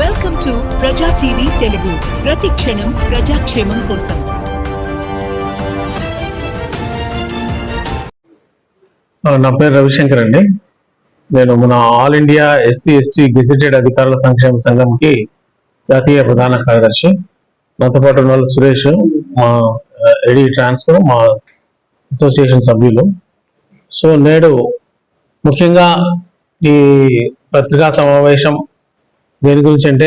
Welcome to ప్రజా TV Telugu. ప్రతి క్షణం ప్రజాక్షేమం కోసం. నా పేరు రవిశంకర్ అండి. నేను మన all India SC ST gazetted అధికారుల సంక్షేమ సంఘంకి జాతీయ ప్రధాన కార్యదర్శి. నాతో పాటు ఉన్న వాళ్ళు సురేష్, మా ఎడి ట్రాన్స్కో, మా అసోసియేషన్ సభ్యులు. సో నేడు ముఖ్యంగా ఈ పత్రికా సమావేశం దేని గురించి అంటే,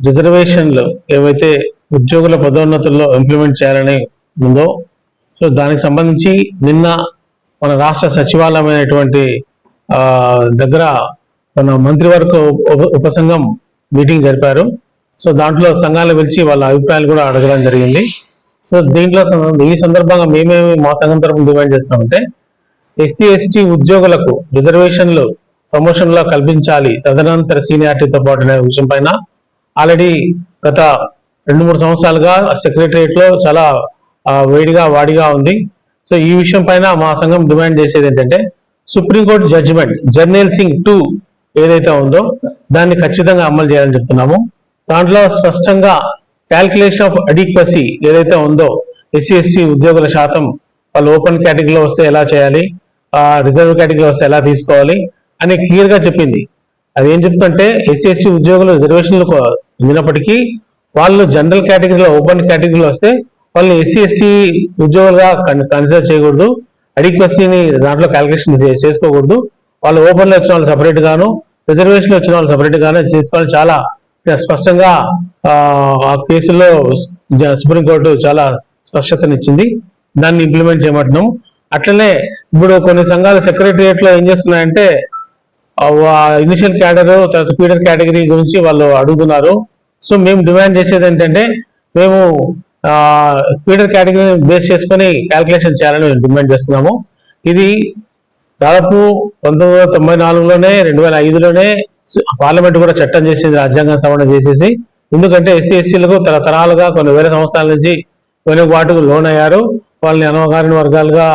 రిజర్వేషన్లు ఏవైతే ఉద్యోగుల పదోన్నతుల్లో ఇంప్లిమెంట్ చేయాలని ఉందో, సో దానికి సంబంధించి నిన్న మన రాష్ట్ర సచివాలయమైనటువంటి దగ్గర మన మంత్రివర్గ ఉపసంఘం మీటింగ్ జరిపారు. సో దాంట్లో సంఘాలు పిలిచి వాళ్ళ అభిప్రాయాలు కూడా అడగడం జరిగింది. సో దీంట్లో ఈ సందర్భంగా మేమేమి మా సంఘం తరఫున డిమాండ్ చేస్తున్నామంటే, ఎస్సీ ఎస్టీ ఉద్యోగులకు రిజర్వేషన్లు ప్రమోషన్లో కల్పించాలి తదనంతర సీనియారిటీతో పాటు అనే విషయం పైన ఆల్రెడీ గత 2-3 సంవత్సరాలుగా సెక్రటరియట్ లో చాలా వాడిగా ఉంది. సో ఈ విషయం పైన మా సంఘం డిమాండ్ చేసేది ఏంటంటే, సుప్రీంకోర్టు జడ్జిమెంట్ జర్నల్ సింగ్ 2 ఏదైతే ఉందో దాన్ని ఖచ్చితంగా అమలు చేయాలని చెప్తున్నాము. దాంట్లో స్పష్టంగా క్యాల్కులేషన్ ఆఫ్ అడిక్వసీ ఏదైతే ఉందో, ఎస్సీ ఎస్టీ ఉద్యోగుల శాతం వాళ్ళు ఓపెన్ కేటగిరీలో వస్తే ఎలా చేయాలి, రిజర్వ్ కేటగిరీలో వస్తే ఎలా తీసుకోవాలి అని క్లియర్ గా చెప్పింది. అది ఏం చెప్తుంటే, ఎస్సీ ఎస్టీ ఉద్యోగులు రిజర్వేషన్లు పొందినప్పటికీ వాళ్ళు జనరల్ కేటగిరీలో ఓపెన్ కేటగిరీలో వస్తే వాళ్ళు ఎస్సీ ఎస్టీ ఉద్యోగులుగా కన్సిడర్ చేయకూడదు, అడిక్వసీని దాంట్లో క్యాల్కులేషన్ చేసుకోకూడదు. వాళ్ళు ఓపెన్లో వచ్చిన వాళ్ళు సపరేట్ గాను, రిజర్వేషన్లో వచ్చిన వాళ్ళు సపరేట్ గాను చేసుకోవాలి. చాలా స్పష్టంగా ఆ కేసులో సుప్రీంకోర్టు చాలా స్పష్టతనిచ్చింది. దాన్ని ఇంప్లిమెంట్ చేయమంటున్నాం. అట్లనే ఇప్పుడు కొన్ని సంఘాలు సెక్రటరియట్ లో ఏం చేస్తున్నాయంటే, ఇనిషియల్ క్యాడర్ తర్వాత ఫీడర్ కేటగిరీ గురించి వాళ్ళు అడుగుతున్నారు. సో మేము డిమాండ్ చేసేది ఏంటంటే, మేము ఫీడర్ కేటగిరీని బేస్ చేసుకొని క్యాల్కులేషన్ చేయాలని డిమాండ్ చేస్తున్నాము. ఇది దాదాపు 1994లోనే 2005లోనే పార్లమెంట్ కూడా చట్టం చేసింది, రాజ్యాంగ సవరణ చేసేసి. ఎందుకంటే ఎస్సీ ఎస్టీలకు తరతరాలుగా కొన్ని వేల సంవత్సరాల నుంచి కొన్ని వాటికి లోన్ అయ్యారు. వాళ్ళని అనగారిన వర్గాలుగా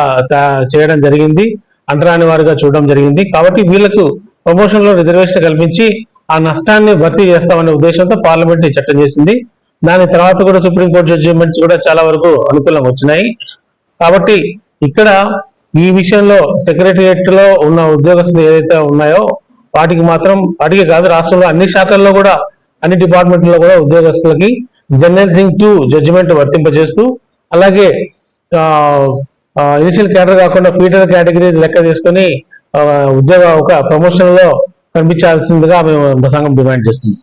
చేయడం జరిగింది, అంటరాని వారిగా చూడడం జరిగింది. కాబట్టి వీళ్ళకు ప్రమోషన్ లో రిజర్వేషన్ కల్పించి ఆ నష్టాన్ని భర్తీ చేస్తామనే ఉద్దేశంతో పార్లమెంట్ ఈ చట్టం చేసింది. దాని తర్వాత కూడా సుప్రీంకోర్టు జడ్జిమెంట్స్ కూడా చాలా వరకు అనుకూలంగా వచ్చినాయి. కాబట్టి ఇక్కడ ఈ విషయంలో సెక్రటరియట్ లో ఉన్న ఉద్యోగస్తులు ఏదైతే ఉన్నాయో వాటికి కాదు, రాష్ట్రంలో అన్ని శాఖల్లో కూడా అన్ని డిపార్ట్మెంట్లో కూడా ఉద్యోగస్తులకి జర్నల్ సింగ్ 2 జడ్జిమెంట్ వర్తింపజేస్తూ, అలాగే ఇనిషియల్ క్యాడర్ కాకుండా ఫీడర్ కేటగిరీ లెక్క చేసుకొని ఉద్యోగ ఒక ప్రమోషన్ లో కనిపించాల్సిందిగా మేము సంఘం డిమాండ్ చేస్తున్నాం.